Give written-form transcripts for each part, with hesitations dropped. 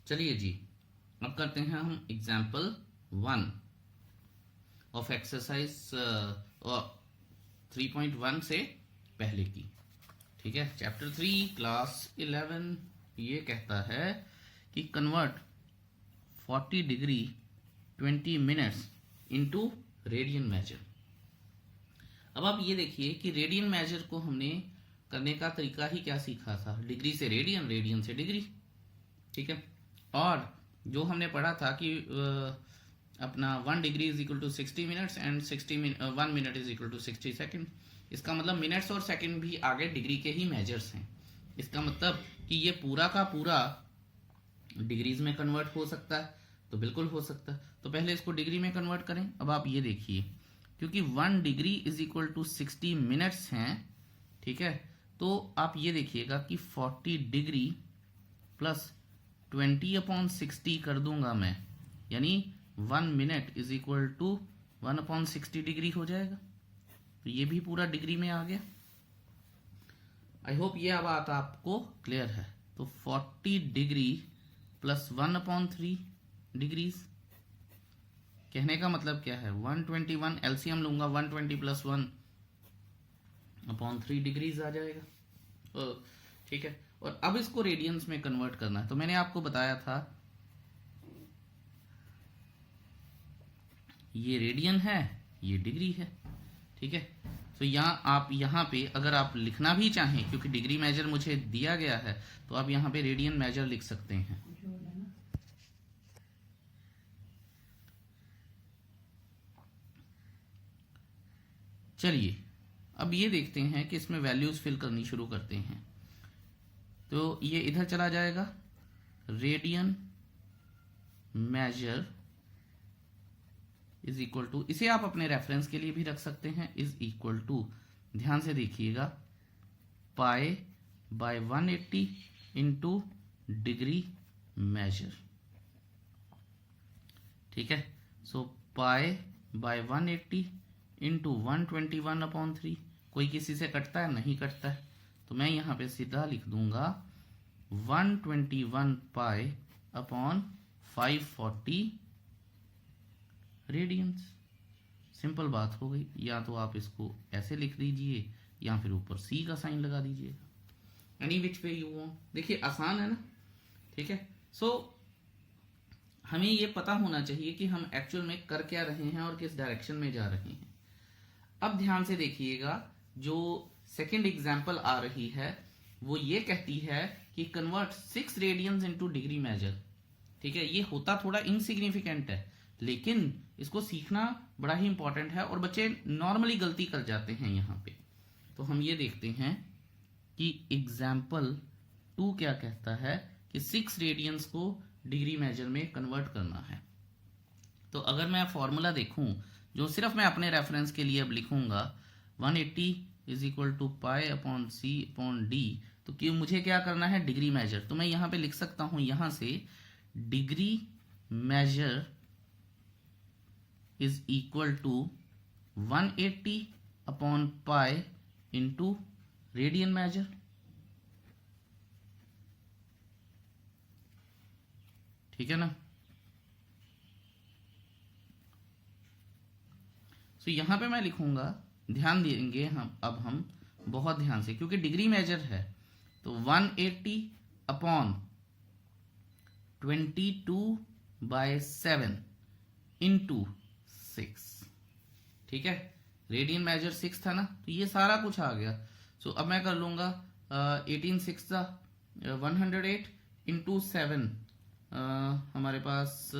चलिए जी, अब करते हैं हम एग्जाम्पल 1 ऑफ एक्सरसाइज 3.1 से पहले की। ठीक है, चैप्टर 3 क्लास 11 ये कहता है कि convert 40 degree 20 minutes into radian major. अब आप ये देखिए कि रेडियन मेजर को हमने करने का तरीका ही क्या सीखा था, डिग्री से रेडियन, रेडियन से डिग्री। ठीक है, और जो हमने पढ़ा था कि अपना 1 degree is equal to 60 minutes and 1 minute is equal to 60 second. इसका मतलब मिनट्स और सेकेंड भी आगे डिग्री के ही मेजर्स हैं। इसका मतलब कि ये पूरा का पूरा डिग्रीज में कन्वर्ट हो सकता है, तो बिल्कुल हो सकता है। तो पहले इसको डिग्री में कन्वर्ट करें। अब आप ये देखिए, क्योंकि 1 degree is equal to 60 minutes हैं, ठीक है, तो आप ये देखिएगा कि 40 डिग्री प्लस 20/60 कर दूंगा मैं, यानी 1 minute is equal to 1/60 degree हो जाएगा। तो ये भी पूरा डिग्री में आ गया। आई होप ये बात आपको क्लियर है। तो 40 डिग्री प्लस 1/3 डिग्रीज, कहने का मतलब क्या है, 121 एलसीएम लूंगा, 120 प्लस 1/3 डिग्रीज आ जाएगा। ठीक है, और अब इसको रेडियंस में कन्वर्ट करना है। तो मैंने आपको बताया था ये रेडियन है, ये डिग्री है। ठीक है, तो यहाँ पे अगर आप लिखना भी चाहें, क्योंकि डिग्री मेजर मुझे दिया गया है, तो आप यहाँ पे रेडियन मेजर लिख सकते हैं। चलिए अब ये देखते हैं कि इसमें वैल्यूज फिल करनी शुरू करते हैं। तो ये इधर चला जाएगा, radian measure is equal to, इसे आप अपने रेफरेंस के लिए भी रख सकते हैं, इज इक्वल टू, ध्यान से देखिएगा, pi by 180 into degree measure. ठीक है, सो पाई बाय 180 इंटू 121/3। कोई किसी से कटता है? नहीं कटता है। तो मैं यहां पे सीधा लिख दूंगा 121 पाई अपॉन 540 रेडियंस। सिंपल बात हो गई। या तो आप इसको ऐसे लिख दीजिए या फिर ऊपर सी का साइन लगा दीजिएगा, any which way you want. देखिए आसान है ना। ठीक है, सो हमें ये पता होना चाहिए कि हम एक्चुअल में कर क्या रहे हैं और किस डायरेक्शन में जा रहे हैं। अब ध्यान से देखिएगा, जो सेकंड एग्जांपल आ रही है वो ये कहती है कि convert 6 radians into degree measure. ठीक है, ये होता थोड़ा इनसिग्निफिकेंट है, लेकिन इसको सीखना बड़ा ही इंपॉर्टेंट है और बच्चे नॉर्मली गलती कर जाते हैं यहाँ पे। तो हम ये देखते हैं कि एग्जाम्पल 2 क्या कहता है कि 6 रेडियंस को डिग्री मेजर में कन्वर्ट करना है। तो अगर मैं फॉर्मूला देखूं, जो सिर्फ मैं अपने रेफरेंस के लिए अब लिखूंगा, 180 is equal to pi upon C upon D. तो क्यों मुझे क्या करना है, डिग्री मेजर। तो मैं यहां पे लिख सकता हूं, यहां से degree measure is equal to 180 upon pi into radian measure. ठीक है ना। तो यहां पे मैं लिखूंगा, ध्यान देंगे हम बहुत ध्यान से, क्योंकि डिग्री मेजर है। तो 180 अपॉन 22/7 इंटू 6। ठीक है, रेडियन मेजर 6 था ना, तो ये सारा कुछ आ गया। सो अब मैं कर लूंगा 18 6 108 इंटू 7, हमारे पास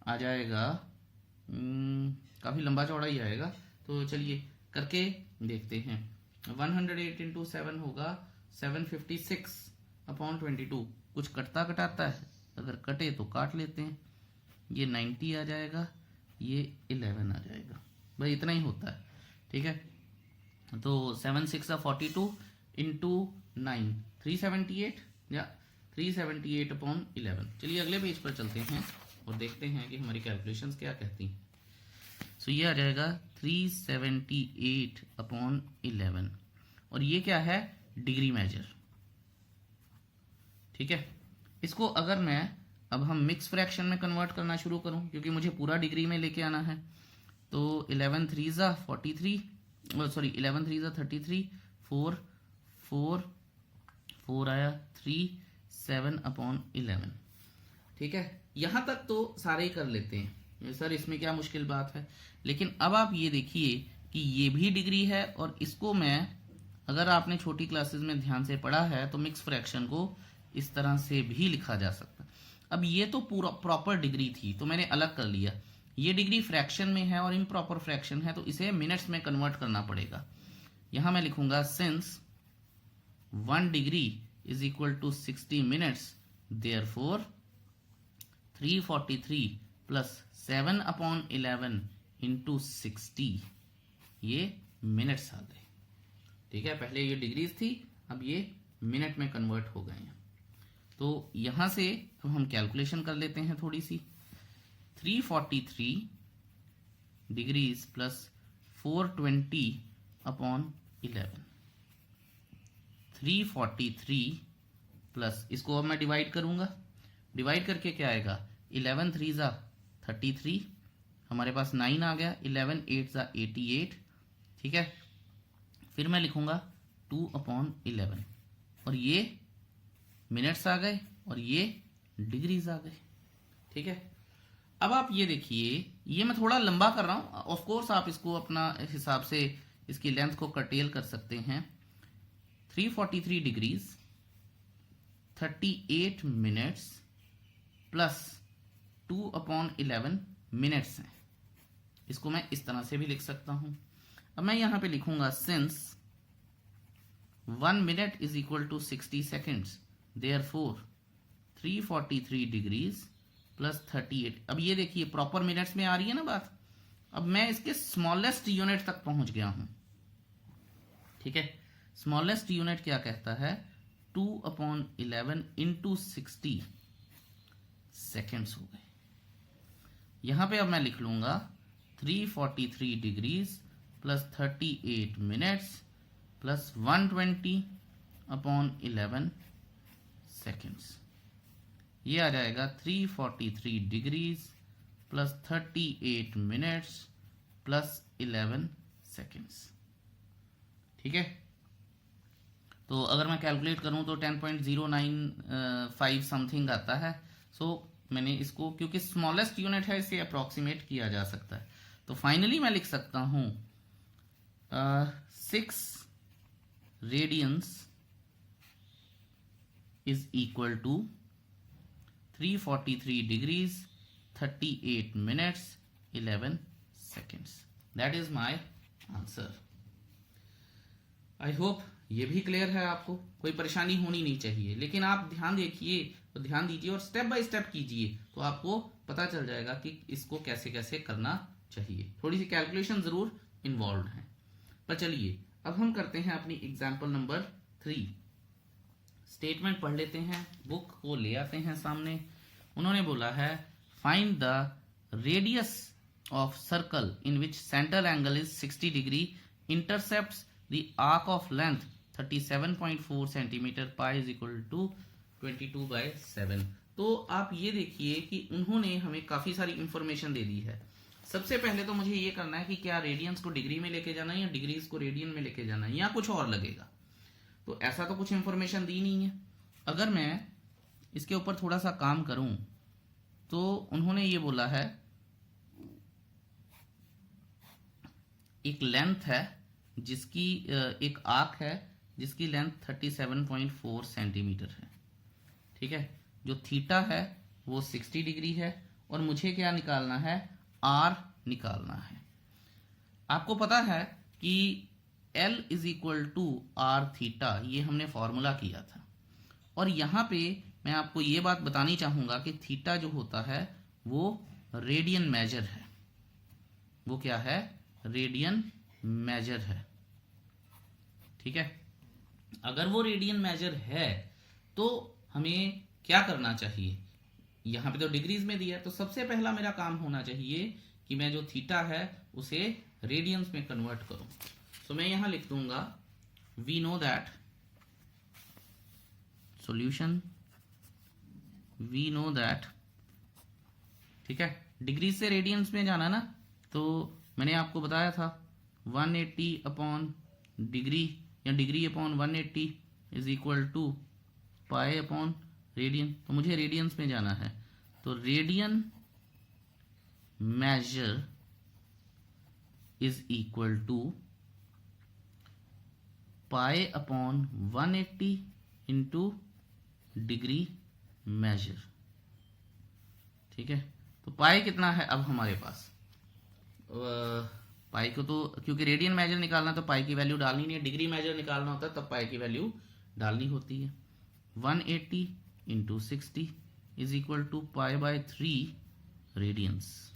आ जाएगा, काफी लंबा चौड़ा ही आएगा। तो चलिए करके देखते हैं। 108 इंटू 7 होगा 756/22। कुछ कटता कटाता है, अगर कटे तो काट लेते हैं। ये 90 आ जाएगा, ये 11 आ जाएगा। भाई इतना ही होता है। ठीक है, तो 7 6 42 इंटू 9 378 या 378/11। चलिए अगले पेज पर चलते हैं और देखते हैं कि हमारी कैलकुलेशंस क्या कहती हैं। सो ये आ जाएगा 378/11, और ये क्या है, डिग्री मेजर। ठीक है, इसको अगर मैं अब हम मिक्स फ्रैक्शन में कन्वर्ट करना शुरू करूं, क्योंकि मुझे पूरा डिग्री में लेके आना है, तो 11 3 ज़ा 43, सॉरी 11 3 ज़ा 33, 4 4 4 आया 3 7/11। ठीक है, यहां तक तो सारे ही कर लेते हैं सर, इसमें क्या मुश्किल बात है। लेकिन अब आप ये देखिए कि ये भी डिग्री है, और इसको मैं, अगर आपने छोटी क्लासेस में ध्यान से पढ़ा है तो मिक्स फ्रैक्शन को इस तरह से भी लिखा जा सकता है। अब ये तो पूरा प्रॉपर डिग्री थी तो मैंने अलग कर लिया, ये डिग्री फ्रैक्शन में है और इम्प्रॉपर फ्रैक्शन है, तो इसे मिनट्स में कन्वर्ट करना पड़ेगा। यहां मैं लिखूंगा since 1 degree is equal to 60 minutes, therefore 343 plus 7/11 into 60, ये मिनट्स आ गए। ठीक है, पहले ये डिग्रीज थी, अब ये मिनट में कन्वर्ट हो गए हैं। तो यहां से अब हम कैलकुलेशन कर लेते हैं थोड़ी सी। 343 डिग्रीज प्लस 420/11, 343 प्लस, इसको अब मैं डिवाइड करूंगा, डिवाइड करके क्या आएगा, 11 3 ज़ा 33, हमारे पास 9 आ गया, 11 8 ज़ा 88। ठीक है, फिर मैं लिखूंगा 2/11, और ये मिनट्स आ गए और ये डिग्रीज आ गए। ठीक है, अब आप ये देखिए, ये मैं थोड़ा लंबा कर रहा हूं, ऑफ कोर्स आप इसको अपना हिसाब से इसकी लेंथ को कर्टेल कर सकते हैं। 343 डिग्रीज 38 मिनट्स प्लस 2/11 मिनट्स हैं, इसको मैं इस तरह से भी लिख सकता हूं। अब मैं यहां पे लिखूंगा since 1 minute is equal to 60 seconds, therefore 343 degrees plus 38। अब ये देखिए प्रॉपर मिनट्स में आ रही है ना बात, अब मैं इसके स्मॉलेस्ट यूनिट तक पहुंच गया हूं। ठीक है, स्मॉलेस्ट यूनिट क्या कहता है, 2/11 इंटू 60 सेकेंड्स हो गए। यहां पे अब मैं लिख लूंगा 343 degrees plus 38 minutes plus 120/11 seconds, ये आ जाएगा 343 degrees plus 38 minutes plus 11 seconds. ठीक है, तो अगर मैं कैलकुलेट करूं तो 10.095 समथिंग आता है। सो मैंने इसको, क्योंकि स्मॉलेस्ट यूनिट है, इसे अप्रोक्सीमेट किया जा सकता है। तो फाइनली मैं लिख सकता हूं 6 radiance is equal to 343 degrees 38 minutes 11 seconds. That is my answer. I hope ये भी क्लियर है, आपको कोई परेशानी होनी नहीं चाहिए। लेकिन आप ध्यान देखिए, तो ध्यान दीजिए और स्टेप बाय स्टेप कीजिए, तो आपको पता चल जाएगा कि इसको कैसे कैसे करना चाहिए। थोड़ी सी कैलकुलेशन जरूर इन्वॉल्व है, पर चलिए अब हम करते हैं अपनी एग्जाम्पल नंबर 3। स्टेटमेंट पढ़ लेते हैं, बुक को ले आते हैं सामने। उन्होंने बोला है find the radius of circle in which centre angle is 60 degree intercepts the arc of length 37.4 centimetre, pi is equal to 22/7। तो आप ये देखिए कि उन्होंने हमें काफी सारी इंफॉर्मेशन दे दी है। सबसे पहले तो मुझे ये करना है कि क्या रेडियंस को डिग्री में लेके जाना है या डिग्रीज को रेडियन में लेके जाना है या कुछ और लगेगा। तो ऐसा तो कुछ इंफॉर्मेशन दी नहीं है। अगर मैं इसके ऊपर थोड़ा सा काम करूं तो उन्होंने ये बोला है एक लेंथ है जिसकी, एक आर्क है जिसकी लेंथ 37.4 सेंटीमीटर है। ठीक है, जो थीटा है वो 60 डिग्री है, और मुझे क्या निकालना है, आर निकालना है। आपको पता है कि L is equal to R theta, ये हमने फॉर्मूला किया था। और यहां पे मैं आपको ये बात बतानी चाहूंगा कि थीटा जो होता है वो रेडियन मेजर है। वो क्या है, रेडियन मेजर है। ठीक है, अगर वो रेडियन मेजर है तो हमें क्या करना चाहिए, यहां पे तो डिग्रीज में दिया है, तो सबसे पहला मेरा काम होना चाहिए कि मैं जो थीटा है उसे रेडियंस में कन्वर्ट करूं। तो मैं यहां लिख दूंगा we know that solution we know that, ठीक है, डिग्री से रेडियंस में जाना ना, तो मैंने आपको बताया था 180 upon degree or degree upon 180 is equal to pi upon radian. तो मुझे रेडियंस में जाना है, तो radian measure is equal to pi upon 180 into degree measure, ठीक है। तो पाई कितना है अब हमारे पास, पाई को तो क्योंकि रेडियन मेजर निकालना तो पाई की वैल्यू डालनी नहीं है, डिग्री मेजर निकालना होता है तब पाई की वैल्यू डालनी होती है। 180 into 60 is equal to pi by 3 radians,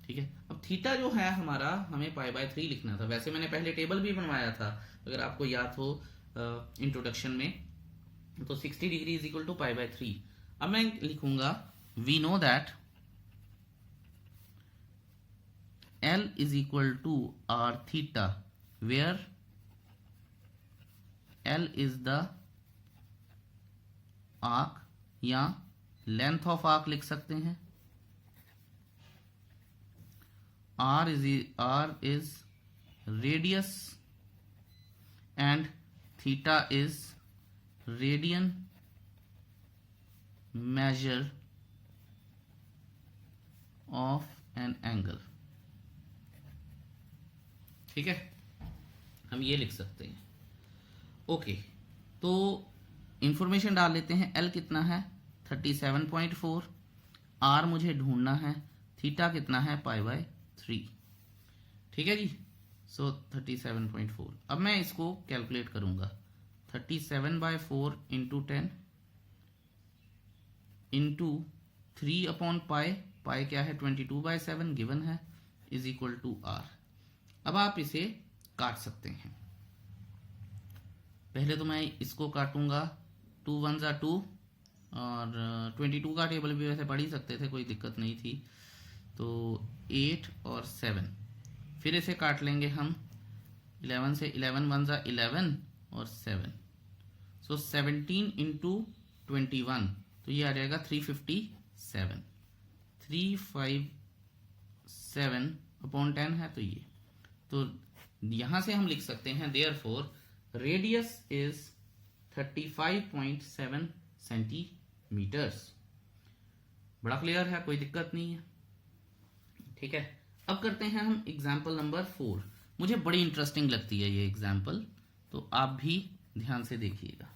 ठीक है। अब थीटा जो है हमारा हमें पाई बाय 3 लिखना था, वैसे मैंने पहले टेबल भी बनवाया था अगर आपको याद हो इंट्रोडक्शन में, तो 60 degree is equal to pi by 3। अब मैं लिखूंगा we know that L is equal to r theta, where L is the arc या लेंथ ऑफ आर्क लिख सकते हैं, R is radius and theta is radian measure of an angle, ठीक है, हम ये लिख सकते हैं। ओके, तो इंफॉर्मेशन डाल लेते हैं। L कितना है 37.4, R मुझे ढूंढना है, थीटा कितना है पाई बाय 3, ठीक है जी। सो 37.4, अब मैं इसको कैलकुलेट करूंगा 37/4 इंटू 10 इंटू 3 अपॉन पाई, पाई क्या है 22/7 गिवन है, इज इक्वल टू R। अब आप इसे काट सकते हैं, पहले तो मैं इसको काटूंगा, 2 1 जा 2 और 22 का टेबल भी वैसे पढ़ ही सकते थे, कोई दिक्कत नहीं थी। तो 8 और 7, फिर इसे काट लेंगे हम 11 से, 11 1 जा 11 और 7, सो 17 इंटू 21, तो ये आ जाएगा 357, 357 अपॉन 10 है, तो ये, तो यहां से हम लिख सकते हैं देयरफॉर रेडियस इज 35.7 सेंटीमीटर्स। बड़ा क्लियर है, कोई दिक्कत नहीं है, ठीक है। अब करते हैं हम एग्जाम्पल नंबर 4। मुझे बड़ी इंटरेस्टिंग लगती है ये एग्जाम्पल, तो आप भी ध्यान से देखिएगा।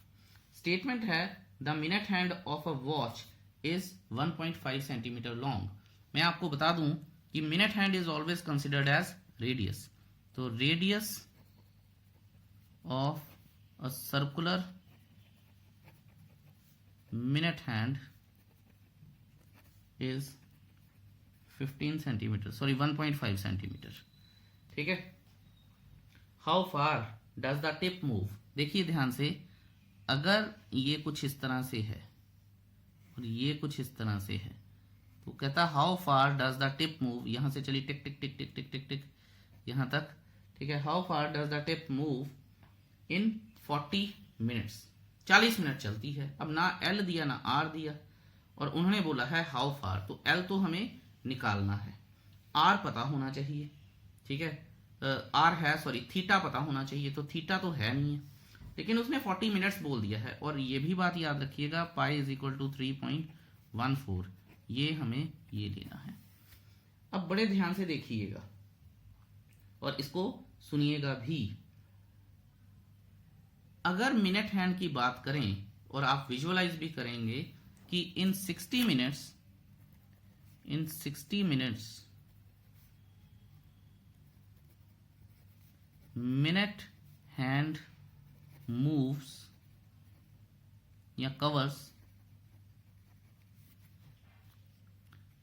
स्टेटमेंट है the minute hand of a watch is 1.5 centimetre long. मैं आपको बता दूं कि minute hand is always considered as radius, तो radius of a circular minute hand is 15 centimetre, sorry 1.5 centimetre, ठीक है। How far does the tip move, देखिए ध्यान से, अगर ये कुछ इस तरह से है और ये कुछ इस तरह से है, तो कहता how far does the tip move, यहां से चलिए टिक टिक टिक टिक टिक टिक टिक यहां तक, ठीक है। How far does the tip move in 40 minutes, 40 minute चलती है। अब ना L दिया ना R दिया, और उन्होंने बोला है हाउ फार, तो L तो हमें निकालना है, R पता होना चाहिए, ठीक है, R है, सॉरी थीटा पता होना चाहिए, तो थीटा तो है नहीं है, लेकिन उसने 40 मिनट्स बोल दिया है। और ये भी बात याद रखिएगा, पाई इज इक्वल टू 3.14, ये हमें ये लेना है। अब बड़े ध्यान से देखिएगा और इसको सुनिएगा भी। अगर मिनट हैंड की बात करें और आप विजुअलाइज भी करेंगे कि इन 60 मिनट्स मिनट हैंड मूव्स या कवर्स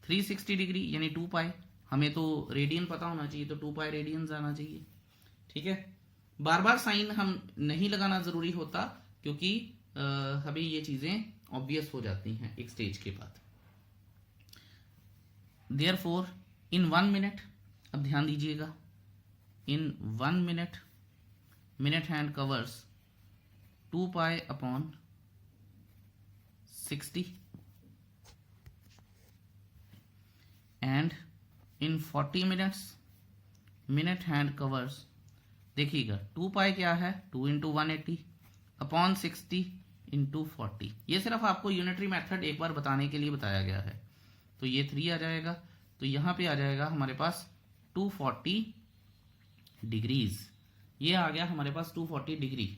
360 डिग्री यानी 2 पाई, हमें तो रेडियन पता होना चाहिए, तो 2 पाई रेडियन आना चाहिए, ठीक है। बार बार साइन हम नहीं लगाना जरूरी होता, क्योंकि अभी ये चीजें ऑब्वियस हो जाती हैं एक स्टेज के बाद। देयरफॉर इन 1 मिनट, अब ध्यान दीजिएगा, इन 1 minute minute hand covers 2 pi upon 60 and in 40 minutes minute hand covers, देखिएगा 2 पाई क्या है, 2 इंटू 180 अपॉन 60 इंटू 40। ये सिर्फ आपको यूनिटरी मेथड एक बार बताने के लिए बताया गया है। तो ये 3 आ जाएगा, तो यहाँ पे आ जाएगा हमारे पास 240 डिग्रीज। ये आ गया हमारे पास 240 डिग्री।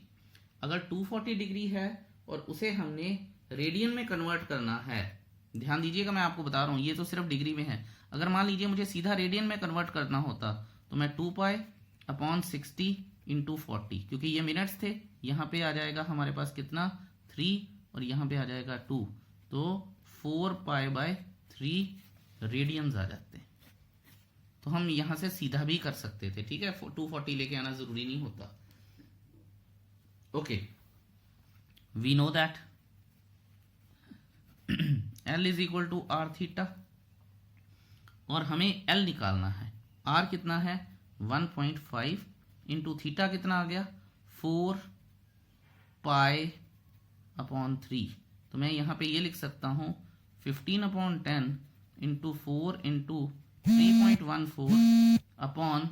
अगर 240 डिग्री है और उसे हमने रेडियन में कन्वर्ट करना है, ध्यान दीजिएगा मैं आपको बता रहा हूँ, ये तो सिर्फ डिग्री में है। अगर मान लीजिए मुझे सीधा रेडियन में कन्वर्ट करना होता तो मैं 2 पाई अपॉन 60 इंटू 40, क्योंकि ये मिनट्स थे, यहाँ पे आ जाएगा हमारे पास कितना 3 और यहाँ पे आ जाएगा 2, तो 4 पाई बाय 3 रेडियंस आ जाते हैं। तो हम यहां से सीधा भी कर सकते थे, ठीक है, 240 लेके आना जरूरी नहीं होता। Okay, we know that L is equal to R theta, और हमें L निकालना है। R कितना है 1.5 इंटू थीटा कितना आ गया 4 पाई अपॉन 3। तो मैं यहाँ पे ये लिख सकता हूँ 15/10 इंटू 4 इंटू 3.14 अपॉन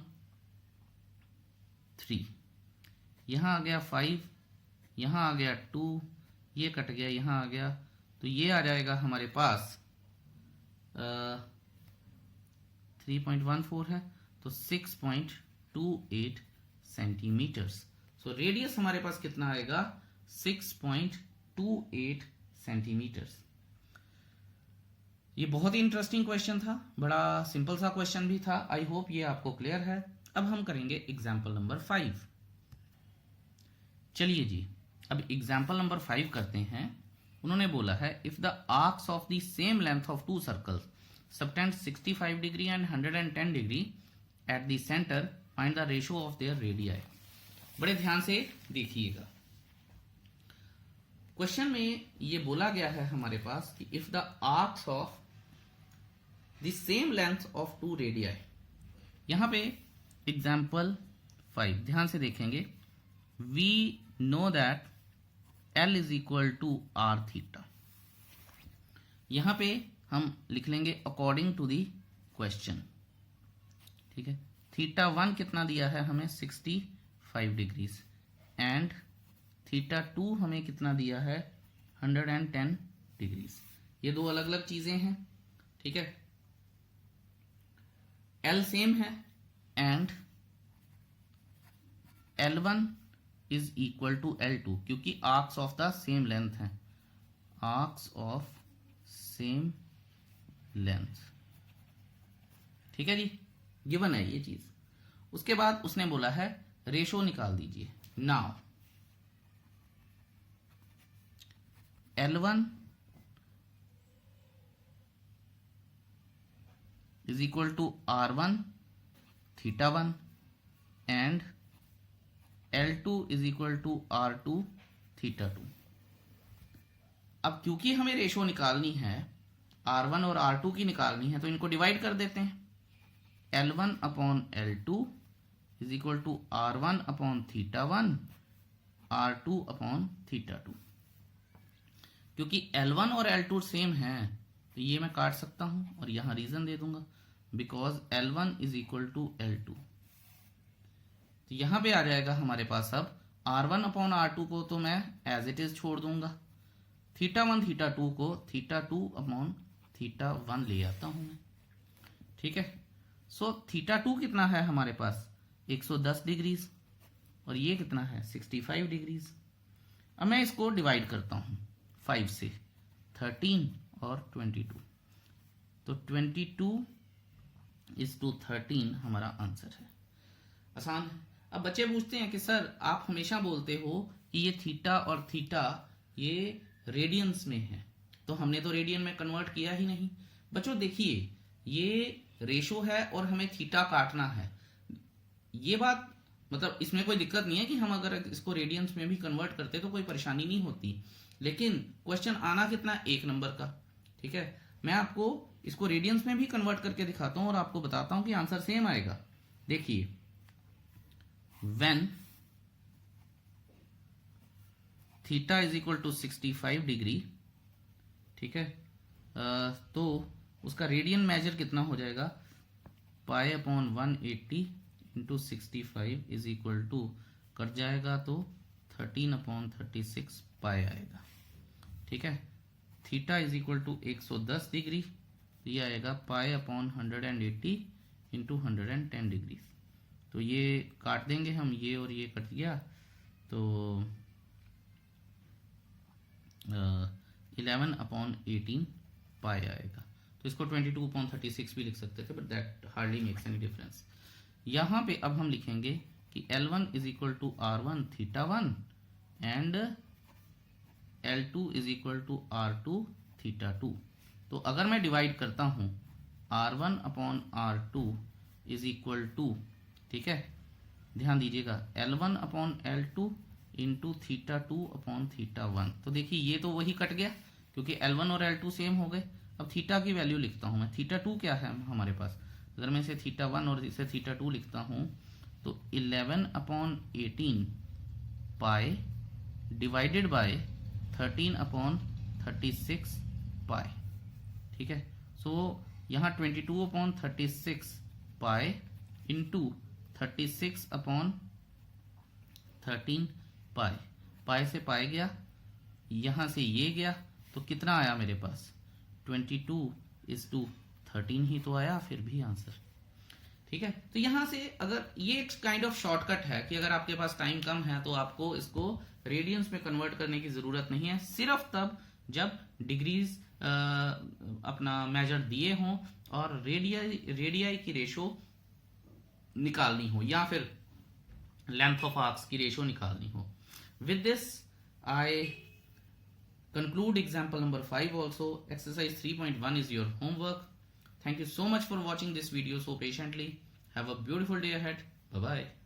3। यहाँ आ गया 5, यहाँ आ गया 2, ये कट गया, यहाँ आ गया, तो ये आ जाएगा हमारे पास 3.14 है तो 6.28 सेंटीमीटर्स। सो रेडियस हमारे पास कितना आएगा 6.28 सेंटीमीटर्स। ये बहुत ही इंटरेस्टिंग क्वेश्चन था, बड़ा सिंपल सा क्वेश्चन भी था। आई होप ये आपको क्लियर है। अब हम करेंगे एग्जाम्पल नंबर 5। चलिए जी, अब एग्जाम्पल नंबर 5 करते हैं। उन्होंने बोला है if the arcs of the same length of 2 circles subtend 65 degree and 110 degree at the centre, find the ratio of their radii. बड़े ध्यान से देखिएगा, क्वेश्चन में ये बोला गया है हमारे पास कि if the arcs of the same length of 2 radii. यहां पे एग्जाम्पल 5 ध्यान से देखेंगे, we know that L is equal to R theta. यहां पे हम लिख लेंगे अकॉर्डिंग टू दी क्वेश्चन, ठीक है। थीटा 1 कितना दिया है हमें 65 डिग्रीज एंड थीटा 2 हमें कितना दिया है 110 डिग्रीज। ये दो अलग अलग चीजें हैं, ठीक है। L सेम है and L1 is equal to L2, क्योंकि arcs of the same length है, आर्क्स ऑफ सेम लेंथ, ठीक है जी, गिवन है ये चीज। उसके बाद उसने बोला है रेशो निकाल दीजिए। Now L1 is equal to R1 theta 1 and L2 is equal to R2 theta 2। अब क्योंकि हमें रेशो निकालनी है, R1 और R2 की निकालनी है, तो इनको डिवाइड कर देते हैं। L1 upon L2 is equal to R1 upon theta 1 R2 upon theta 2। क्योंकि L1 और L2 सेम है तो ये मैं काट सकता हूं और यहां रीजन दे दूंगा, because L1 is equal to L2। तो यहां पे आ जाएगा हमारे पास अब R1 अपॉन R2 को तो मैं एज इट इज छोड़ दूंगा, थीटा 1 थीटा 2 को थीटा 2 अपॉन थीटा 1 ले आता हूं मैं, ठीक है। सो थीटा 2 कितना है हमारे पास 110 डिग्रीज और ये कितना है 65 डिग्रीज। अब मैं इसको डिवाइड करता हूं 5 से, 13 और 22, तो 22 इज टू 13 हमारा आंसर है। आसान है। अब बच्चे पूछते हैं कि सर आप हमेशा बोलते हो कि ये थीटा और थीटा ये रेडियंस में है, तो हमने तो रेडियन में कन्वर्ट किया ही नहीं। बच्चों देखिए, ये रेशो है और हमें थीटा काटना है, ये बात मतलब इसमें कोई दिक्कत नहीं है कि हम अगर इसको रेडियंस में भी कन्वर्ट करते तो कोई परेशानी नहीं होती, लेकिन क्वेश्चन आना कितना 1 नंबर का, ठीक है। मैं आपको इसको रेडियंस में भी कन्वर्ट करके दिखाता हूं और आपको बताता हूं कि आंसर सेम आएगा। देखिए, when theta is equal to 65 degree ठीक है। तो उसका रेडियन मेजर कितना हो जाएगा, pi upon 180 into 65 is equal to, cut जाएगा तो 13/36 पाई आएगा। ठीक है। Theta is equal to 110 degree, ये आएगा पाई अपॉन 180 इंटू 110 डिग्री। तो ये काट देंगे हम, ये और ये कट गया, तो 11/18 पाई आएगा। तो इसको 22/36 भी लिख सकते थे, but that hardly makes any difference. यहाँ पे अब हम लिखेंगे कि L1 is equal to R1 theta 1 and L2 is equal to R2 theta 2। तो अगर मैं डिवाइड करता हूँ R1/R2 इज इक्वल टू, ठीक है, ध्यान दीजिएगा, L1/L2 इंटू थीटा 2/थीटा 1। तो देखिए ये तो वही कट गया क्योंकि L1 और L2 सेम हो गए। अब थीटा की वैल्यू लिखता हूँ मैं, थीटा 2 क्या है हमारे पास, अगर मैं इसे थीटा 1 और इसे थीटा 2 लिखता हूँ तो 11/18 पाई डिवाइडेड बाय 13/36 पाई। ठीक है। सो यहाँ 22/36 पाई इंटू 36/13 पाई, पाई से पाई गया, यहाँ से ये गया, तो कितना आया मेरे पास, 22:13 ही तो आया फिर भी आंसर। ठीक है। तो यहां से अगर ये एक काइंड ऑफ शॉर्टकट है कि अगर आपके पास टाइम कम है तो आपको इसको रेडियंस में कन्वर्ट करने की जरूरत नहीं है, सिर्फ तब जब डिग्रीज अपना मेजर दिए हों और रेडियाई की रेशो निकालनी हो या फिर लेंथ ऑफ आर्क्स की रेशो निकालनी हो। With this I conclude example number 5 also. Exercise 3.1 is your homework. Thank you so much for watching this video so patiently. Have a beautiful day ahead. Bye bye.